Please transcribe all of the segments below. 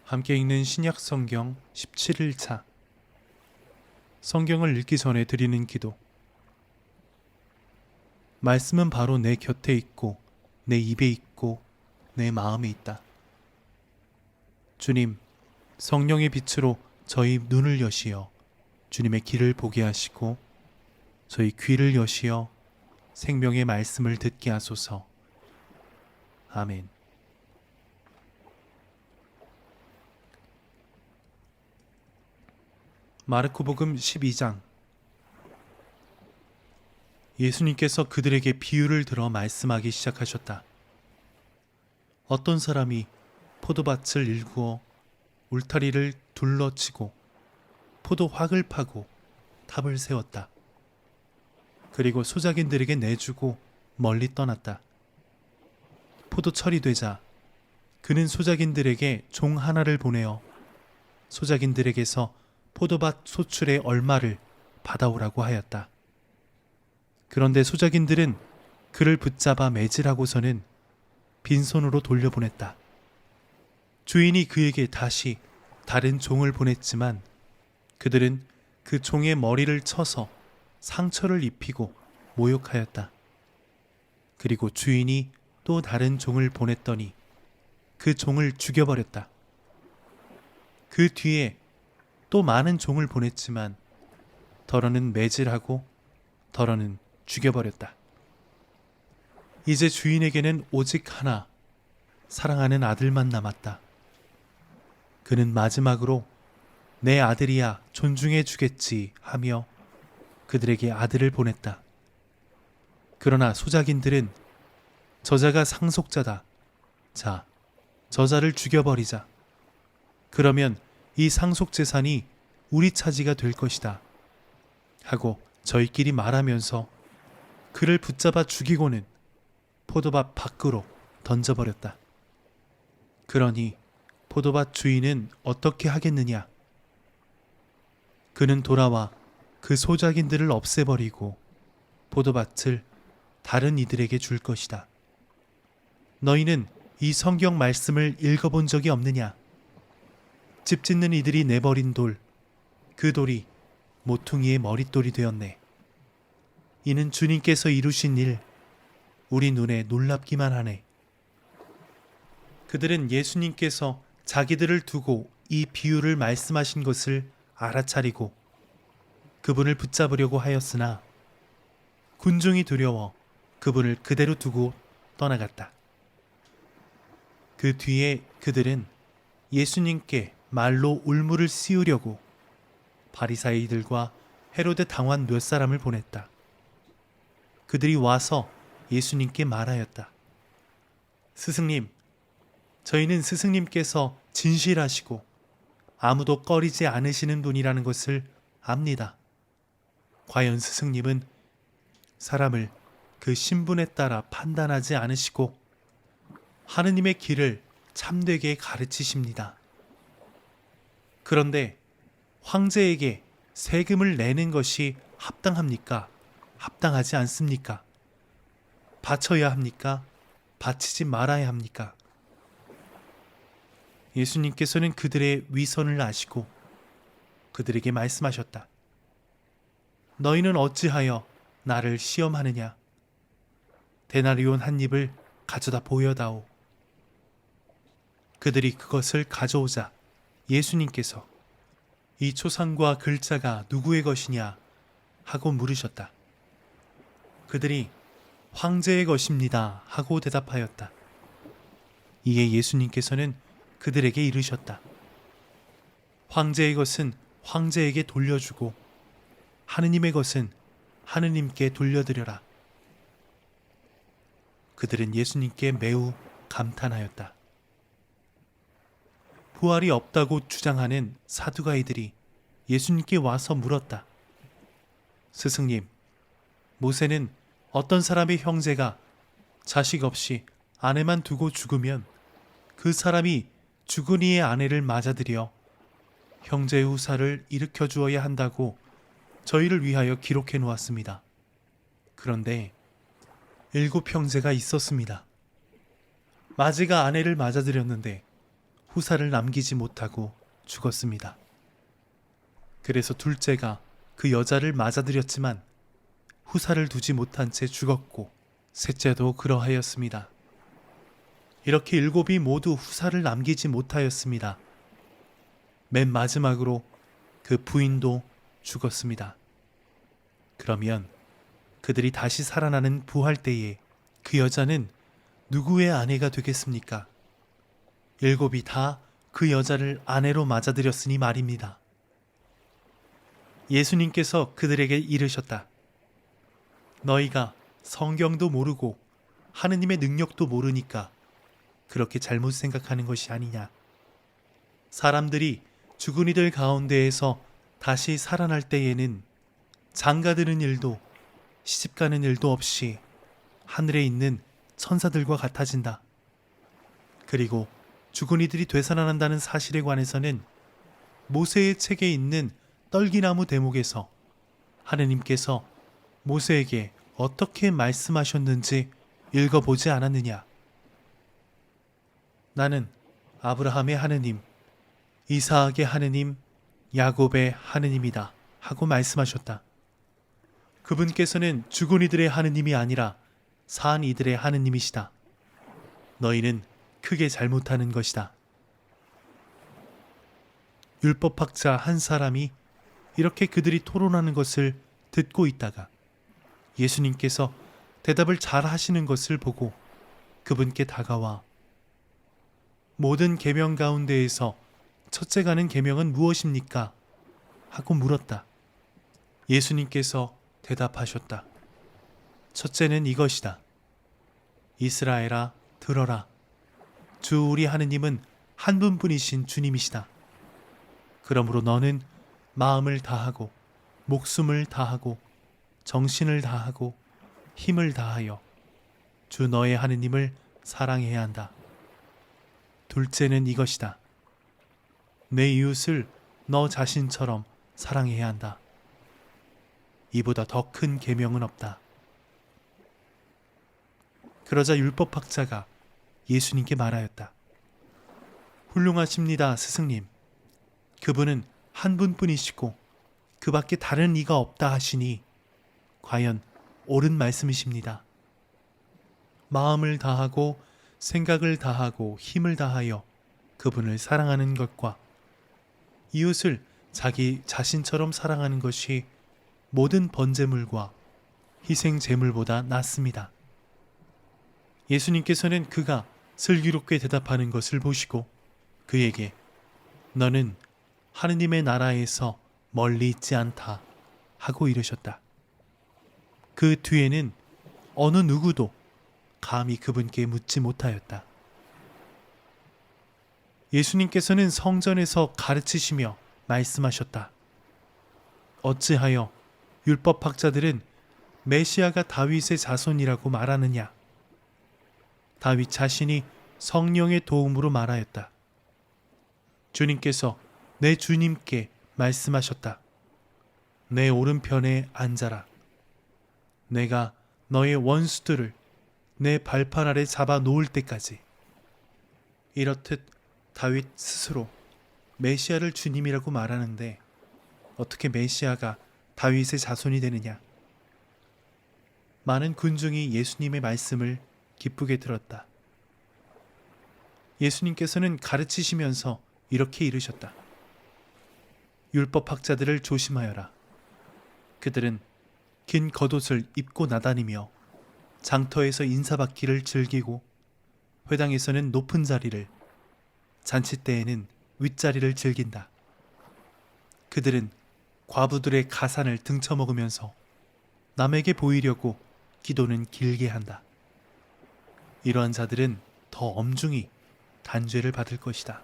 함께 읽는 신약 성경 17일차. 성경을 읽기 전에 드리는 기도. 말씀은 바로 내 곁에 있고 내 입에 있고 내 마음에 있다. 주님, 성령의 빛으로 저희 눈을 여시어 주님의 길을 보게 하시고 저희 귀를 여시어 생명의 말씀을 듣게 하소서. 아멘. 마르코복음 12장. 예수님께서 그들에게 비유를 들어 말씀하기 시작하셨다. 어떤 사람이 포도밭을 일구어 울타리를 둘러치고 포도확을 파고 탑을 세웠다. 그리고 소작인들에게 내주고 멀리 떠났다. 포도철이 되자 그는 소작인들에게 종 하나를 보내어 소작인들에게서 포도밭 소출의 얼마를 받아오라고 하였다. 그런데 소작인들은 그를 붙잡아 매질하고서는 빈손으로 돌려보냈다. 주인이 그에게 다시 다른 종을 보냈지만 그들은 그 종의 머리를 쳐서 상처를 입히고 모욕하였다. 그리고 주인이 또 다른 종을 보냈더니 그 종을 죽여버렸다. 그 뒤에 또 많은 종을 보냈지만 더러는 매질하고 더러는 죽여버렸다. 이제 주인에게는 오직 하나, 사랑하는 아들만 남았다. 그는 마지막으로 내 아들이야 존중해 주겠지 하며 그들에게 아들을 보냈다. 그러나 소작인들은 저자가 상속자다. 자, 저자를 죽여버리자. 그러면 이 상속재산이 우리 차지가 될 것이다. 하고 저희끼리 말하면서 그를 붙잡아 죽이고는 포도밭 밖으로 던져버렸다. 그러니 포도밭 주인은 어떻게 하겠느냐? 그는 돌아와 그 소작인들을 없애버리고 포도밭을 다른 이들에게 줄 것이다. 너희는 이 성경 말씀을 읽어본 적이 없느냐? 집 짓는 이들이 내버린 돌, 그 돌이 모퉁이의 머릿돌이 되었네. 이는 주님께서 이루신 일, 우리 눈에 놀랍기만 하네. 그들은 예수님께서 자기들을 두고 이 비유를 말씀하신 것을 알아차리고 그분을 붙잡으려고 하였으나 군중이 두려워 그분을 그대로 두고 떠나갔다. 그 뒤에 그들은 예수님께 말로 울무를 씌우려고 바리사이들과 헤로데 당원 몇 사람을 보냈다. 그들이 와서 예수님께 말하였다. 스승님, 저희는 스승님께서 진실하시고 아무도 꺼리지 않으시는 분이라는 것을 압니다. 과연 스승님은 사람을 그 신분에 따라 판단하지 않으시고 하느님의 길을 참되게 가르치십니다. 그런데 황제에게 세금을 내는 것이 합당합니까? 합당하지 않습니까? 바쳐야 합니까? 바치지 말아야 합니까? 예수님께서는 그들의 위선을 아시고 그들에게 말씀하셨다. 너희는 어찌하여 나를 시험하느냐? 데나리온 한 입을 가져다 보여다오. 그들이 그것을 가져오자 예수님께서 이 초상과 글자가 누구의 것이냐 하고 물으셨다. 그들이 황제의 것입니다 하고 대답하였다. 이에 예수님께서는 그들에게 이르셨다. 황제의 것은 황제에게 돌려주고 하느님의 것은 하느님께 돌려드려라. 그들은 예수님께 매우 감탄하였다. 부활이 없다고 주장하는 사두가이들이 예수님께 와서 물었다. 스승님, 모세는 어떤 사람의 형제가 자식 없이 아내만 두고 죽으면 그 사람이 죽은 이의 아내를 맞아들여 형제의 후사를 일으켜 주어야 한다고 저희를 위하여 기록해 놓았습니다. 그런데 7 형제가 있었습니다. 마지가 아내를 맞아들였는데 후사를 남기지 못하고 죽었습니다. 그래서 둘째가 그 여자를 맞아들였지만 후사를 두지 못한 채 죽었고 셋째도 그러하였습니다. 이렇게 일곱이 모두 후사를 남기지 못하였습니다. 맨 마지막으로 그 부인도 죽었습니다. 그러면 그들이 다시 살아나는 부활 때에 그 여자는 누구의 아내가 되겠습니까? 일곱이 다 그 여자를 아내로 맞아들였으니 말입니다. 예수님께서 그들에게 이르셨다. 너희가 성경도 모르고 하느님의 능력도 모르니까 그렇게 잘못 생각하는 것이 아니냐. 사람들이 죽은 이들 가운데에서 다시 살아날 때에는 장가드는 일도 시집가는 일도 없이 하늘에 있는 천사들과 같아진다. 그리고 죽은 이들이 되살아난다는 사실에 관해서는 모세의 책에 있는 떨기나무 대목에서 하느님께서 모세에게 어떻게 말씀하셨는지 읽어보지 않았느냐. 나는 아브라함의 하느님, 이사학의 하느님, 야곱의 하느님이다 하고 말씀하셨다. 그분께서는 죽은 이들의 하느님이 아니라 산 이들의 하느님이시다. 너희는 크게 잘못하는 것이다. 율법학자 한 사람이 이렇게 그들이 토론하는 것을 듣고 있다가 예수님께서 대답을 잘 하시는 것을 보고 그분께 다가와 모든 계명 가운데에서 첫째 가는 계명은 무엇입니까? 하고 물었다. 예수님께서 대답하셨다. 첫째는 이것이다. 이스라엘아, 들어라. 주 우리 하느님은 한 분뿐이신 주님이시다. 그러므로 너는 마음을 다하고 목숨을 다하고 정신을 다하고 힘을 다하여 주 너의 하느님을 사랑해야 한다. 둘째는 이것이다. 내 이웃을 너 자신처럼 사랑해야 한다. 이보다 더 큰 계명은 없다. 그러자 율법학자가 예수님께 말하였다. 훌륭하십니다, 스승님. 그분은 한 분뿐이시고 그 밖에 다른 이가 없다 하시니 과연 옳은 말씀이십니다. 마음을 다하고 생각을 다하고 힘을 다하여 그분을 사랑하는 것과 이웃을 자기 자신처럼 사랑하는 것이 모든 번제물과 희생 제물보다 낫습니다. 예수님께서는 그가 슬기롭게 대답하는 것을 보시고 그에게 너는 하느님의 나라에서 멀리 있지 않다 하고 이르셨다. 그 뒤에는 어느 누구도 감히 그분께 묻지 못하였다. 예수님께서는 성전에서 가르치시며 말씀하셨다. 어찌하여 율법학자들은 메시아가 다윗의 자손이라고 말하느냐? 다윗 자신이 성령의 도움으로 말하였다. 주님께서 내 주님께 말씀하셨다. 내 오른편에 앉아라. 내가 너의 원수들을 내 발판 아래 잡아 놓을 때까지. 이렇듯 다윗 스스로 메시아를 주님이라고 말하는데 어떻게 메시아가 다윗의 자손이 되느냐? 많은 군중이 예수님의 말씀을 기쁘게 들었다. 예수님께서는 가르치시면서 이렇게 이르셨다. 율법학자들을 조심하여라. 그들은 긴 겉옷을 입고 나다니며 장터에서 인사받기를 즐기고 회당에서는 높은 자리를, 잔치 때에는 윗자리를 즐긴다. 그들은 과부들의 가산을 등쳐먹으면서 남에게 보이려고 기도는 길게 한다. 이러한 자들은 더 엄중히 단죄를 받을 것이다.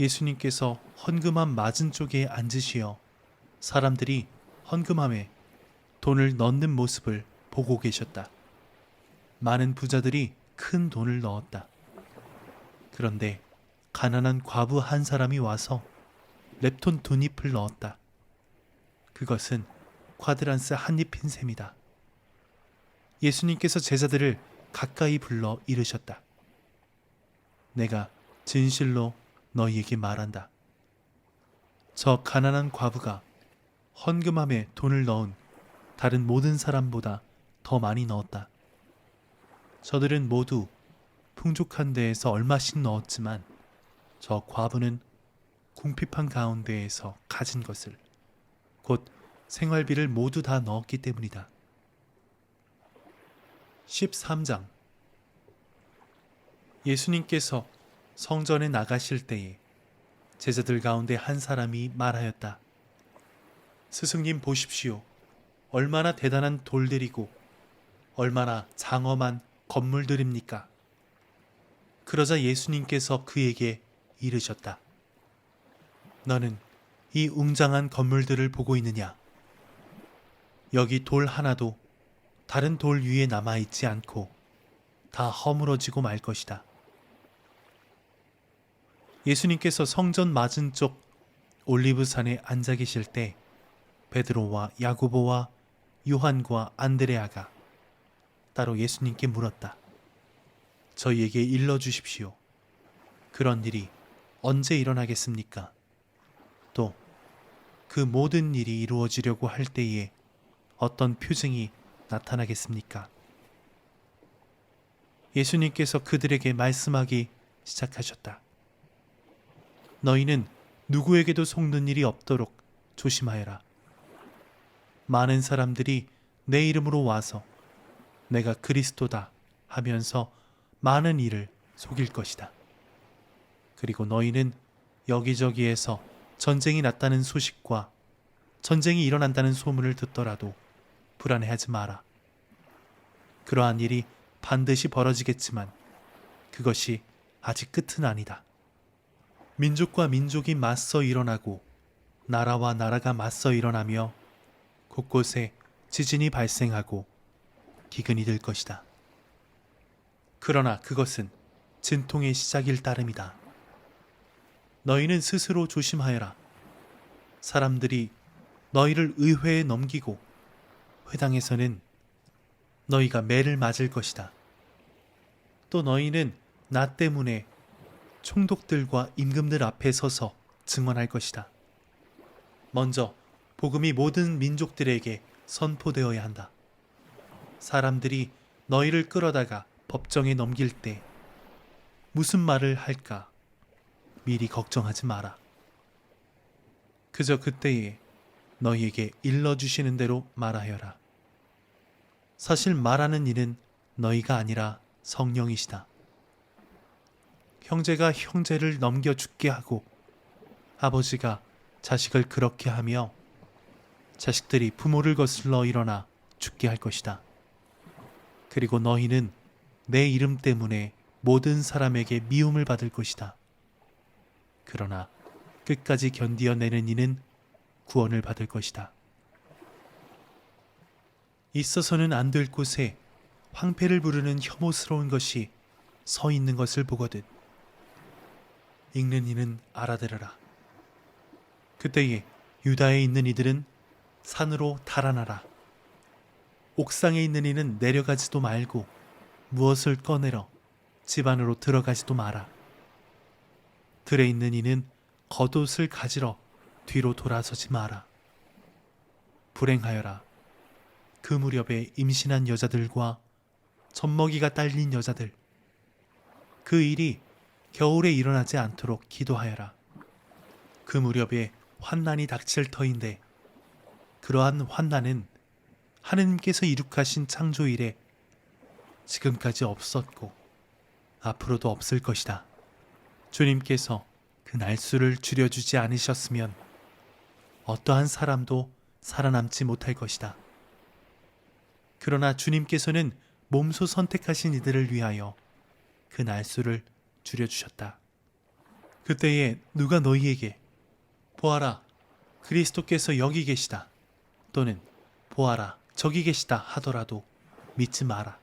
예수님께서 헌금함 맞은 쪽에 앉으시어 사람들이 헌금함에 돈을 넣는 모습을 보고 계셨다. 많은 부자들이 큰 돈을 넣었다. 그런데 가난한 과부 한 사람이 와서 렙톤 2잎을 넣었다. 그것은 쿼드란스 한 잎인 셈이다. 예수님께서 제자들을 가까이 불러 이르셨다. 내가 진실로 너희에게 말한다. 저 가난한 과부가 헌금함에 돈을 넣은 다른 모든 사람보다 더 많이 넣었다. 저들은 모두 풍족한 데에서 얼마씩 넣었지만 저 과부는 궁핍한 가운데에서 가진 것을, 곧 생활비를 모두 다 넣었기 때문이다. 13장. 예수님께서 성전에 나가실 때에 제자들 가운데 한 사람이 말하였다. 스승님 보십시오. 얼마나 대단한 돌들이고 얼마나 장엄한 건물들입니까? 그러자 예수님께서 그에게 이르셨다. 너는 이 웅장한 건물들을 보고 있느냐? 여기 돌 하나도 다른 돌 위에 남아있지 않고 다 허물어지고 말 것이다. 예수님께서 성전 맞은쪽 올리브산에 앉아 계실 때 베드로와 야고보와 요한과 안드레아가 따로 예수님께 물었다. 저희에게 일러주십시오. 그런 일이 언제 일어나겠습니까? 또 그 모든 일이 이루어지려고 할 때에 어떤 표징이 나타나겠습니까? 예수님께서 그들에게 말씀하기 시작하셨다. 너희는 누구에게도 속는 일이 없도록 조심하여라. 많은 사람들이 내 이름으로 와서 내가 그리스도다 하면서 많은 이를 속일 것이다. 그리고 너희는 여기저기에서 전쟁이 났다는 소식과 전쟁이 일어난다는 소문을 듣더라도 불안해하지 마라. 그러한 일이 반드시 벌어지겠지만 그것이 아직 끝은 아니다. 민족과 민족이 맞서 일어나고 나라와 나라가 맞서 일어나며 곳곳에 지진이 발생하고 기근이 들 것이다. 그러나 그것은 진통의 시작일 따름이다. 너희는 스스로 조심하여라. 사람들이 너희를 의회에 넘기고 회당에서는 너희가 매를 맞을 것이다. 또 너희는 나 때문에 총독들과 임금들 앞에 서서 증언할 것이다. 먼저 복음이 모든 민족들에게 선포되어야 한다. 사람들이 너희를 끌어다가 법정에 넘길 때 무슨 말을 할까 미리 걱정하지 마라. 그저 그때에 너희에게 일러주시는 대로 말하여라. 사실 말하는 이는 너희가 아니라 성령이시다. 형제가 형제를 넘겨 죽게 하고 아버지가 자식을 그렇게 하며 자식들이 부모를 거슬러 일어나 죽게 할 것이다. 그리고 너희는 내 이름 때문에 모든 사람에게 미움을 받을 것이다. 그러나 끝까지 견디어내는 이는 구원을 받을 것이다. 있어서는 안 될 곳에 황폐를 부르는 혐오스러운 것이 서 있는 것을 보거든 읽는 이는 알아들어라. 그때에 유다에 있는 이들은 산으로 달아나라. 옥상에 있는 이는 내려가지도 말고 무엇을 꺼내러 집 안으로 들어가지도 마라. 들에 있는 이는 겉옷을 가지러 뒤로 돌아서지 마라. 불행하여라. 그 무렵에 임신한 여자들과 젖먹이가 딸린 여자들, 그 일이 겨울에 일어나지 않도록 기도하여라. 그 무렵에 환난이 닥칠 터인데 그러한 환난은 하느님께서 이룩하신 창조일에 지금까지 없었고 앞으로도 없을 것이다. 주님께서 그 날수를 줄여주지 않으셨으면 어떠한 사람도 살아남지 못할 것이다. 그러나 주님께서는 몸소 선택하신 이들을 위하여 그 날수를 줄여주셨다. 그때에 누가 너희에게 보아라, 그리스도께서 여기 계시다, 또는 보아라, 저기 계시다 하더라도 믿지 마라.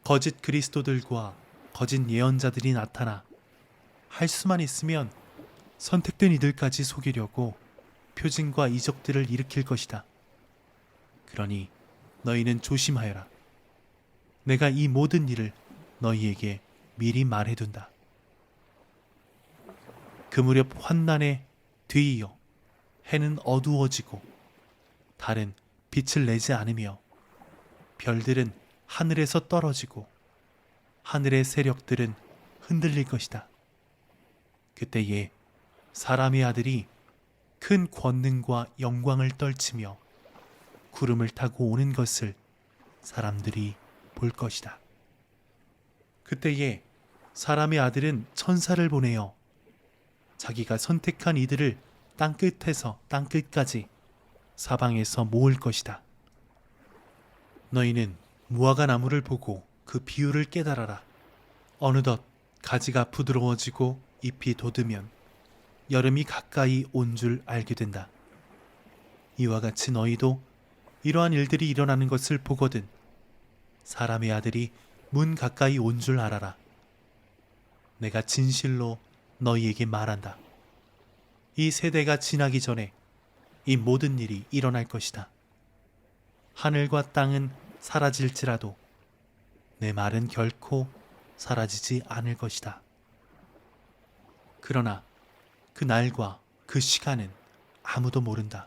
거짓 그리스도들과 거짓 예언자들이 나타나 할 수만 있으면 선택된 이들까지 속이려고 표징과 이적들을 일으킬 것이다. 그러니 너희는 조심하여라. 내가 이 모든 일을 너희에게 미리 말해둔다. 그 무렵 환난에 뒤이어 해는 어두워지고 달은 빛을 내지 않으며 별들은 하늘에서 떨어지고 하늘의 세력들은 흔들릴 것이다. 그때에 사람의 아들이 큰 권능과 영광을 떨치며 구름을 타고 오는 것을 사람들이 볼 것이다. 그때에 사람의 아들은 천사를 보내어 자기가 선택한 이들을 땅끝에서 땅끝까지 사방에서 모을 것이다. 너희는 무화과 나무를 보고 그 비유를 깨달아라. 어느덧 가지가 부드러워지고 잎이 돋으면 여름이 가까이 온 줄 알게 된다. 이와 같이 너희도 이러한 일들이 일어나는 것을 보거든 사람의 아들이 문 가까이 온 줄 알아라. 내가 진실로 너희에게 말한다. 이 세대가 지나기 전에 이 모든 일이 일어날 것이다. 하늘과 땅은 사라질지라도 내 말은 결코 사라지지 않을 것이다. 그러나 그 날과 그 시간은 아무도 모른다.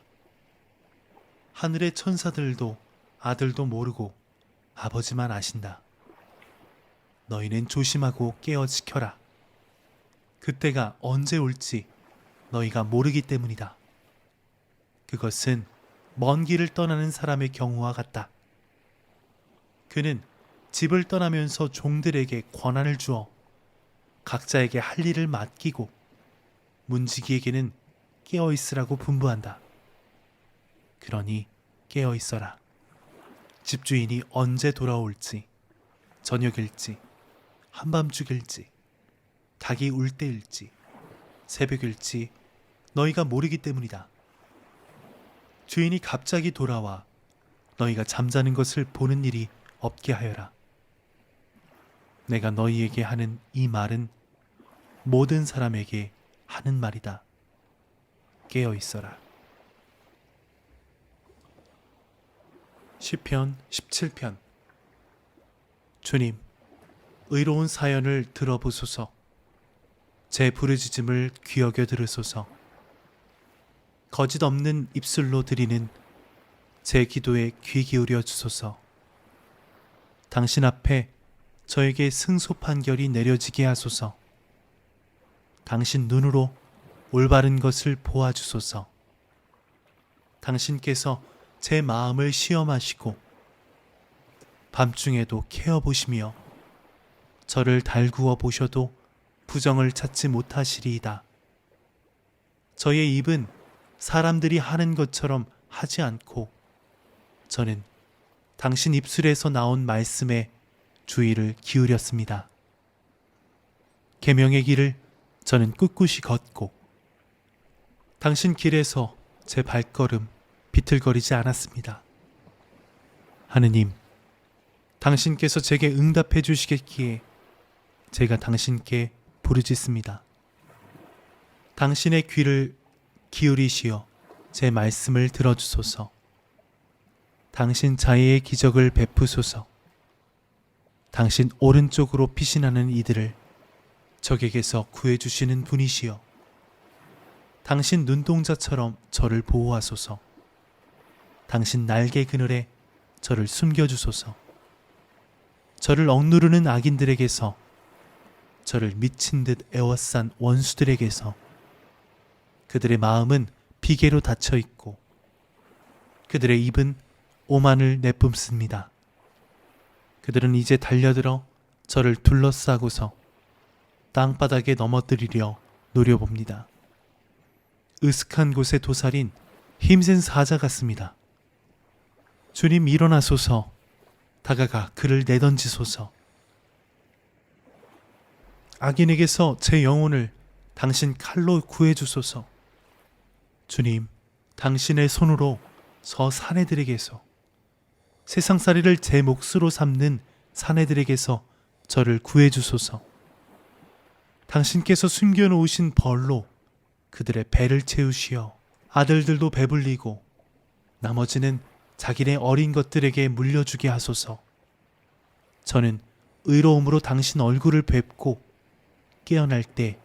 하늘의 천사들도 아들도 모르고 아버지만 아신다. 너희는 조심하고 깨어 지켜라. 그때가 언제 올지 너희가 모르기 때문이다. 그것은 먼 길을 떠나는 사람의 경우와 같다. 그는 집을 떠나면서 종들에게 권한을 주어 각자에게 할 일을 맡기고 문지기에게는 깨어 있으라고 분부한다. 그러니 깨어 있어라. 집주인이 언제 돌아올지, 저녁일지, 한밤중일지, 닭이 울 때일지, 새벽일지 너희가 모르기 때문이다. 주인이 갑자기 돌아와 너희가 잠자는 것을 보는 일이 없게 하여라. 내가 너희에게 하는 이 말은 모든 사람에게 하는 말이다. 깨어 있어라. 시편 17편. 주님, 의로운 사연을 들어보소서. 제 부르짖음을 귀여겨 들으소서. 거짓 없는 입술로 드리는 제 기도에 귀 기울여 주소서. 당신 앞에 저에게 승소 판결이 내려지게 하소서. 당신 눈으로 올바른 것을 보아주소서. 당신께서 제 마음을 시험하시고 밤중에도 캐어보시며 저를 달구어 보셔도 부정을 찾지 못하시리이다. 저의 입은 사람들이 하는 것처럼 하지 않고 저는 당신 입술에서 나온 말씀에 주의를 기울였습니다. 계명의 길을 저는 꿋꿋이 걷고 당신 길에서 제 발걸음 비틀거리지 않았습니다. 하느님, 당신께서 제게 응답해 주시겠기에 제가 당신께 부르짖습니다. 당신의 귀를 기울이시어 제 말씀을 들어주소서. 당신 자애의 기적을 베푸소서. 당신 오른쪽으로 피신하는 이들을 적에게서 구해주시는 분이시여. 당신 눈동자처럼 저를 보호하소서. 당신 날개 그늘에 저를 숨겨주소서. 저를 억누르는 악인들에게서, 저를 미친 듯 애워싼 원수들에게서, 그들의 마음은 비계로 닫혀 있고 그들의 입은 오만을 내뿜습니다. 그들은 이제 달려들어 저를 둘러싸고서 땅바닥에 넘어뜨리려 노려봅니다. 으슥한 곳에 도살인 힘센 사자 같습니다. 주님, 일어나소서. 다가가 그를 내던지소서. 악인에게서 제 영혼을 당신 칼로 구해주소서. 주님, 당신의 손으로 저 사내들에게서, 세상살이를 제 몫으로 삼는 사내들에게서 저를 구해주소서. 당신께서 숨겨놓으신 벌로 그들의 배를 채우시어 아들들도 배불리고 나머지는 자기네 어린 것들에게 물려주게 하소서. 저는 의로움으로 당신 얼굴을 뵙고 깨어날 때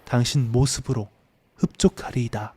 당신 모습으로 흡족하리이다.